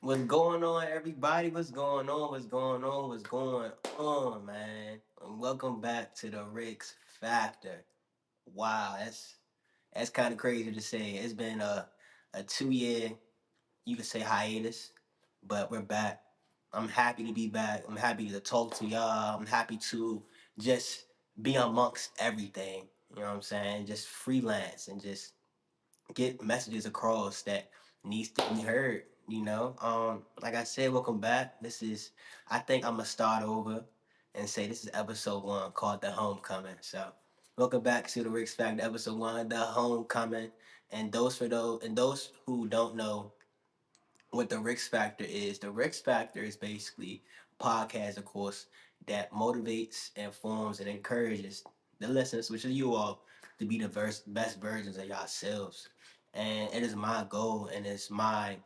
What's going on, everybody? What's going on? What's going on? What's going on, man? And welcome back to the Rick's Factor. Wow, that's kind of crazy to say. It's been a 2 year, you could say hiatus, but we're back. I'm happy to be back. I'm happy to talk to y'all. I'm happy to just be amongst everything. You know what I'm saying? Just freelance and just get messages across that needs to be heard. Like I said, welcome back. I think I'm gonna start over and say this is episode one called The Homecoming. So, welcome back to the Rick's Factor, episode one, The Homecoming. And those who don't know what the Rick's Factor is basically a podcast, of course, that motivates, informs, and encourages the listeners, which are you all, to be the best versions of yourselves. And it is my goal and it's my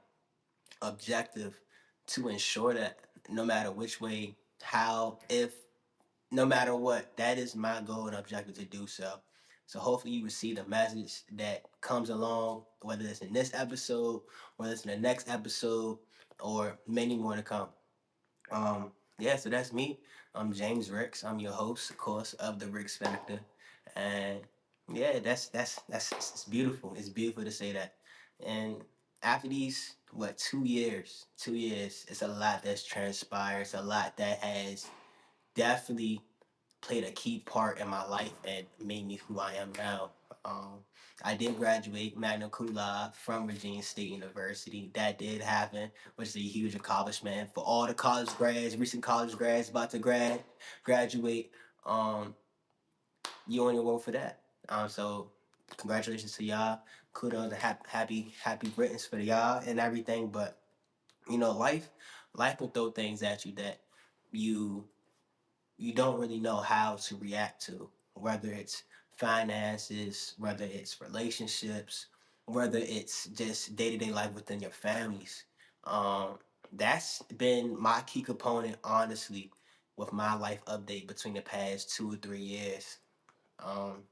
objective to ensure that no matter which way, how, if, no matter what, that is my goal and objective to do so. So hopefully you receive the message that comes along, whether it's in this episode, whether it's in the next episode, or many more to come. Yeah, so that's me. I'm James Ricks. I'm your host, of course, of the Ricks Factor. And yeah, that's it's beautiful. It's beautiful to say that. And after these 2 years, 2 years, it's a lot that's transpired. It's a lot that has definitely played a key part in my life and made me who I am now. Um, I did graduate magna cum laude from Virginia State University. That did happen, which is a huge accomplishment for all the college grads, recent college grads about to graduate. Um, you on your way for that. So congratulations to y'all. Kudos and happy Britons for y'all and everything. But life will throw things at you that you you don't really know how to react to, whether it's finances, whether it's relationships, whether it's just day to day life within your families. That's been my key component, honestly, with my life update between the past 2 or 3 years. Um,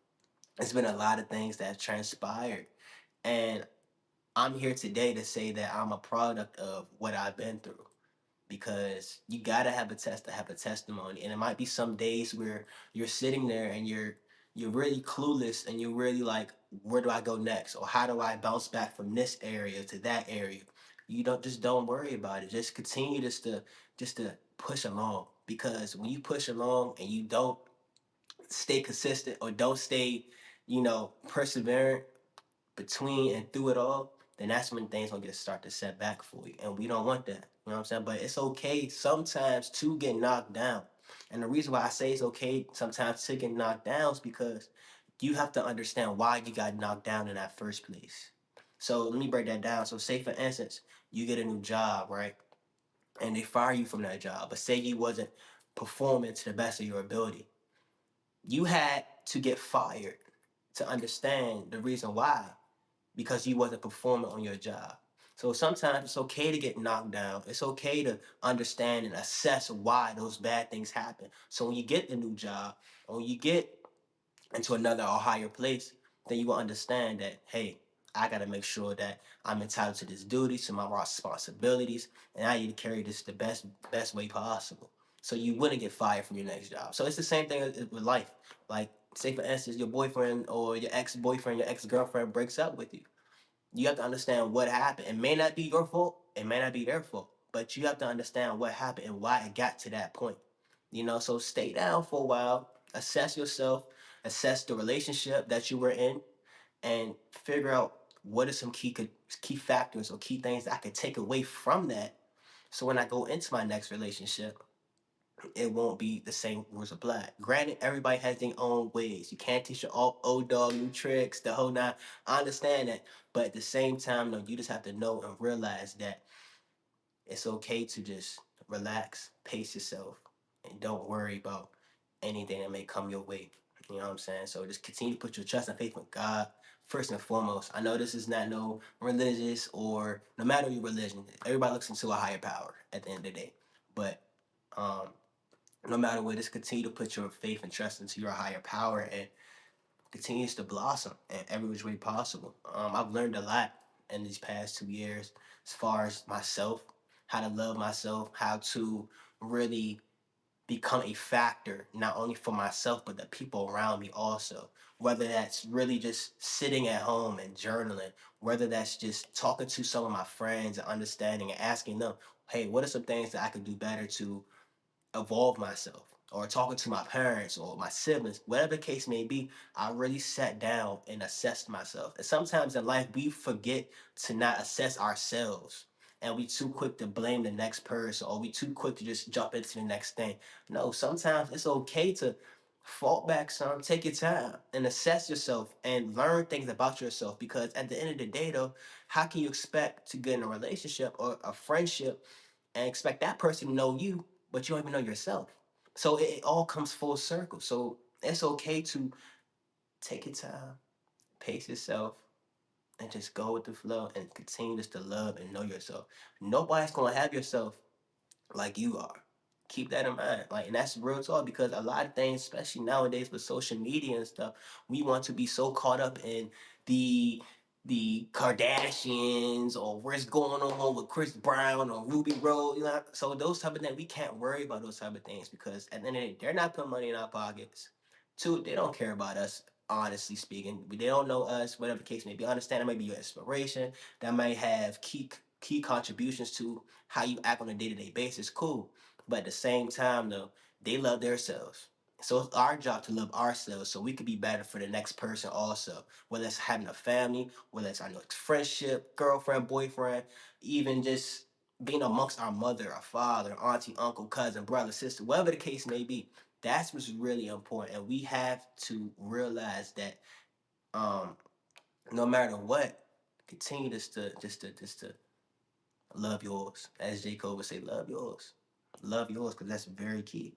it's been a lot of things that have transpired. And I'm here today to say that I'm a product of what I've been through because you gotta have a test to have a testimony. And it might be some days where you're sitting there and you're really clueless and you're really like, where do I go next? Or how do I bounce back from this area to that area? You don't worry about it. Just continue just to push along. Because when you push along and you don't stay consistent or don't stay, perseverant between and through it all, then that's when things gonna get start to set back for you. And we don't want that. You know what I'm saying? But it's okay sometimes to get knocked down. And the reason why I say it's okay sometimes to get knocked down is because you have to understand why you got knocked down in that first place. So let me break that down. So say for instance, you get a new job, right? And they fire you from that job. But say you wasn't performing to the best of your ability. You had to get fired to understand the reason why because you wasn't performing on your job. So sometimes it's okay to get knocked down. It's okay to understand and assess why those bad things happen. So when you get the new job, or when you get into another or higher place, then you will understand that, hey, I got to make sure that I'm entitled to this duty, to my responsibilities, and I need to carry this the best way possible. So you wouldn't get fired from your next job. So it's the same thing with life. Like, say for instance, your boyfriend or your ex-boyfriend, your ex-girlfriend breaks up with you. You have to understand what happened. It may not be your fault. It may not be their fault. But you have to understand what happened and why it got to that point. So stay down for a while, assess yourself, assess the relationship that you were in, and figure out what are some key factors or key things that I could take away from that. So when I go into my next relationship, it won't be the same rules apply. Granted, everybody has their own ways. You can't teach your old dog new tricks, the whole nine. I understand that. But at the same time, though, you just have to know and realize that it's okay to just relax, pace yourself, and don't worry about anything that may come your way. You know what I'm saying? So just continue to put your trust and faith in God first and foremost. I know this is not no religious or no matter your religion, everybody looks into a higher power at the end of the day. But um, no matter what, just continue to put your faith and trust into your higher power and continues to blossom in every which way possible. I've learned a lot in these past 2 years as far as myself. how to love myself, how to really become a factor not only for myself but the people around me also, whether that's really just sitting at home and journaling, whether that's just talking to some of my friends and understanding and asking them, hey, what are some things that I could do better to evolve myself, or talking to my parents or my siblings, whatever the case may be. I really sat down and assessed myself. And sometimes in life, we forget to not assess ourselves. And we too quick to blame the next person, or we too quick to just jump into the next thing. No, sometimes it's okay to fall back some, take your time and assess yourself and learn things about yourself. Because at the end of the day, though, how can you expect to get in a relationship or a friendship and expect that person to know you, but you don't even know yourself? So it all comes full circle. So it's okay to take your time, pace yourself, and just go with the flow and continue just to love and know yourself. Nobody's gonna have yourself like you are. Keep that in mind. Like, and that's real talk, because a lot of things, especially nowadays with social media and stuff, we want to be so caught up in the the Kardashians or what's going on with Chris Brown or Ruby Rose. You know, so those type of things, we can't worry about those type of things, because at the end of the day, they're not putting money in our pockets. Two, they don't care about us. Honestly speaking, they don't know us. Whatever the case may be, I understand it might be your inspiration. That might have key contributions to how you act on a day to day basis. Cool, but at the same time, though, they love themselves. So it's our job to love ourselves so we could be better for the next person also. Whether it's having a family, whether it's our next friendship, girlfriend, boyfriend, even just being amongst our mother, our father, auntie, uncle, cousin, brother, sister, whatever the case may be. That's what's really important. And we have to realize that um, no matter what, continue just to love yours. As J. Cole would say, love yours. Love yours, because that's very key.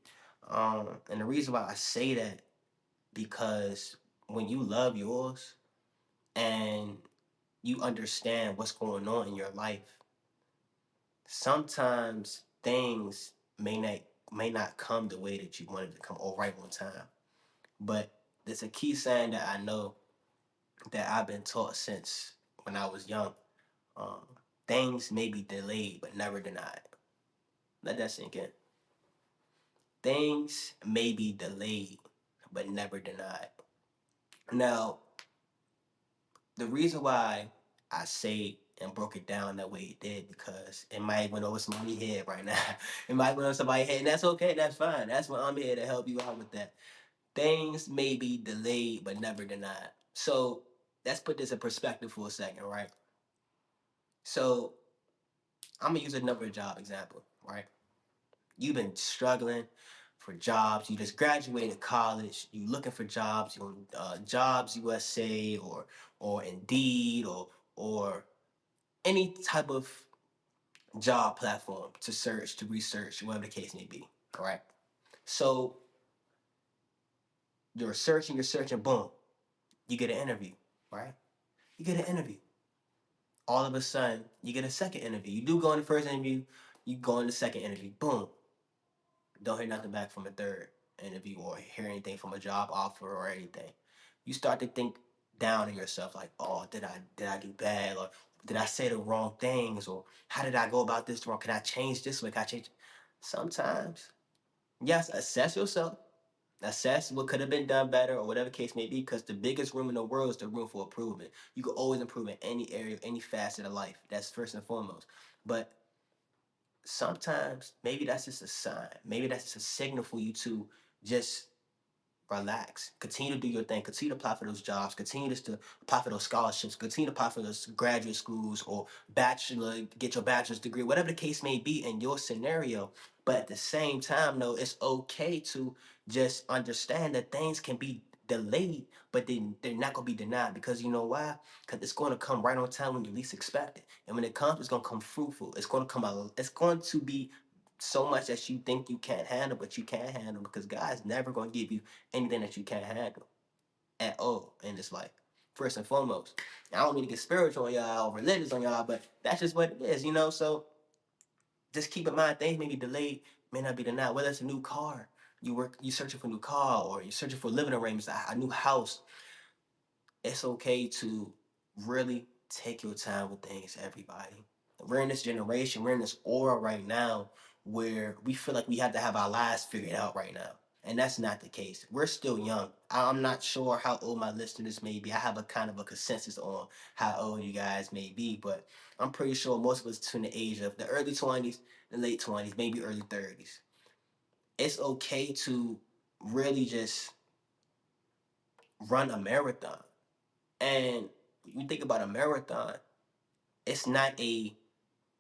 And the reason why I say that, because when you love yours and you understand what's going on in your life, sometimes things may not come the way that you wanted to come, or right on time. But there's a key saying that I know that I've been taught since when I was young. Um, Things may be delayed but never denied. Let that sink in. Things may be delayed but never denied. Now, the reason why I say and broke it down that way it did, because it might went over somebody's head right now. It might went over somebody's head, and that's okay. That's fine. That's what I'm here to help you out with that. Things may be delayed but never denied. So let's put this in perspective for a second, right? So I'm gonna use another job example, right? You've been struggling for jobs. You just graduated college. You looking for jobs. You on Jobs USA or Indeed or any type of job platform to search, to research, whatever the case may be. All right. So you're searching, boom, you get an interview, right? You get an interview. All of a sudden, you get a second interview. You do go in the first interview, you go in the second interview, boom, don't hear nothing back from a third interview or hear anything from a job offer or anything. You start to think down on yourself, like, oh, did I do bad, or did I say the wrong things, or how did I go about this wrong? Can I change this way? Can I change? Sometimes, yes, assess yourself, assess what could have been done better, or whatever case may be, because the biggest room in the world is the room for improvement. You can always improve in any area, any facet of life. That's first and foremost. But sometimes maybe that's just a sign. Maybe that's just a signal for you to just relax. Continue to do your thing. Continue to apply for those jobs. Continue just to apply for those scholarships. Continue to apply for those graduate schools or get your bachelor's degree, whatever the case may be in your scenario. But at the same time, though, it's okay to just understand that things can be delayed, but they're not going to be denied, because you know why? Because it's going to come right on time when you least expect it. And when it comes, it's going to come fruitful. It's going to come out. It's going to be so much that you think you can't handle, but you can handle, because God's never going to give you anything that you can't handle at all in this life. First and foremost, I don't mean to get spiritual on y'all or religious on y'all, but that's just what it is, you know. So just keep in mind, things may be delayed, may not be denied. Whether it's a new car, you searching for a new car, or you're searching for living arrangements, a new house. It's okay to really take your time with things, everybody. we're in this generation, we're in this aura right now where we feel like we have to have our lives figured out right now. And that's not the case. We're still young. I'm not sure how old my listeners may be. I have a kind of a consensus on how old you guys may be, but I'm pretty sure most of us between the age of the early 20s, the late 20s, maybe early 30s. It's okay to really just run a marathon. And you think about a marathon, it's not a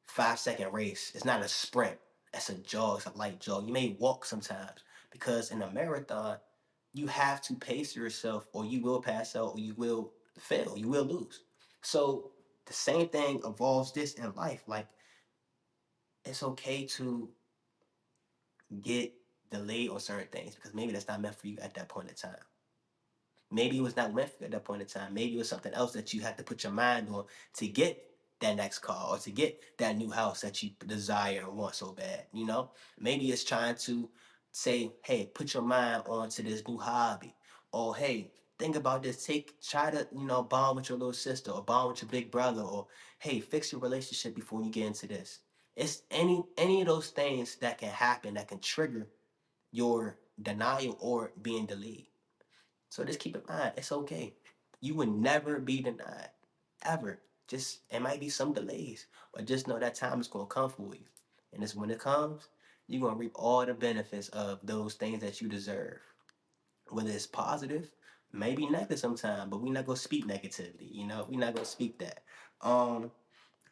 5 second race. It's not a sprint. It's a jog. It's a light jog. You may walk sometimes because in a marathon, you have to pace yourself or you will pass out or you will fail. You will lose. So the same thing evolves this in life. Like it's okay to get delayed on certain things because maybe that's not meant for you at that point in time. Maybe it was not meant for you at that point in time. Maybe it was something else that you had to put your mind on to get that next car or to get that new house that you desire and want so bad. Maybe it's trying to say, hey, put your mind onto this new hobby. Or hey, think about this. Try to, bond with your little sister or bond with your big brother, or hey, fix your relationship before you get into this. It's any of those things that can happen that can trigger your denial or being delayed. So just keep in mind, it's okay. You will never be denied, ever. Just it might be some delays, but just know that time is gonna come for you, and it's when it comes, you're gonna reap all the benefits of those things that you deserve. Whether it's positive, maybe negative sometimes, but we're not gonna speak negativity. We're not gonna speak that. Um,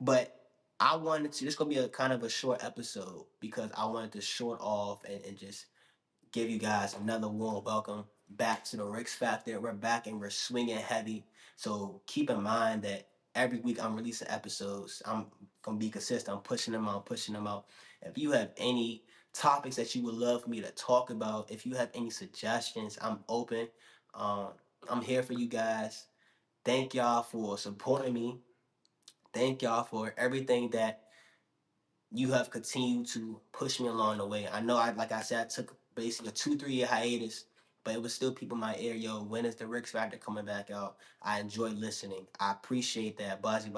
but I wanted to. This gonna be a kind of a short episode because I wanted to short off and just give you guys another warm welcome back to the Ricks Factor. We're back and we're swinging heavy. So keep in mind that every week I'm releasing episodes. I'm gonna be consistent. I'm pushing them out, pushing them out. If you have any topics that you would love for me to talk about, if you have any suggestions, I'm open. Um, I'm here for you guys. Thank y'all for supporting me. Thank y'all for everything that you have continued to push me along the way. I know like I said, I took basically a 2, 3 year hiatus, but it was still people in my ear, yo, when is the Rick Factor coming back out? I enjoy listening. I appreciate that. Buzzy.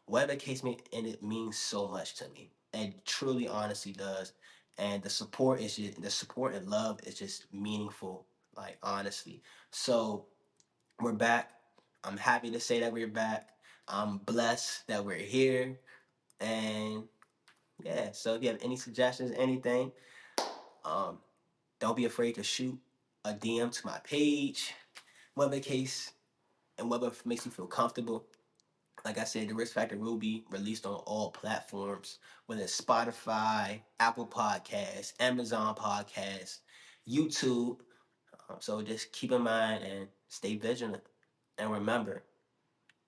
Whatever the case may, and it means so much to me. It truly honestly does. And the support and love is just meaningful, like honestly. So we're back. I'm happy to say that we're back. I'm blessed that we're here. And yeah, so if you have any suggestions, anything, um, don't be afraid to shoot a DM to my page, whatever the case, and whatever makes you feel comfortable. Like I said, the Risk Factor will be released on all platforms, whether it's Spotify, Apple Podcasts, Amazon Podcasts, YouTube. So just keep in mind and stay vigilant. And remember,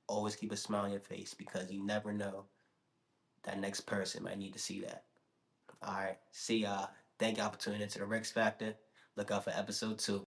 always keep a smile on your face because you never know that next person might need to see that. All right. See y'all. Thank y'all for tuning into the Rex Factor. Look out for episode 2.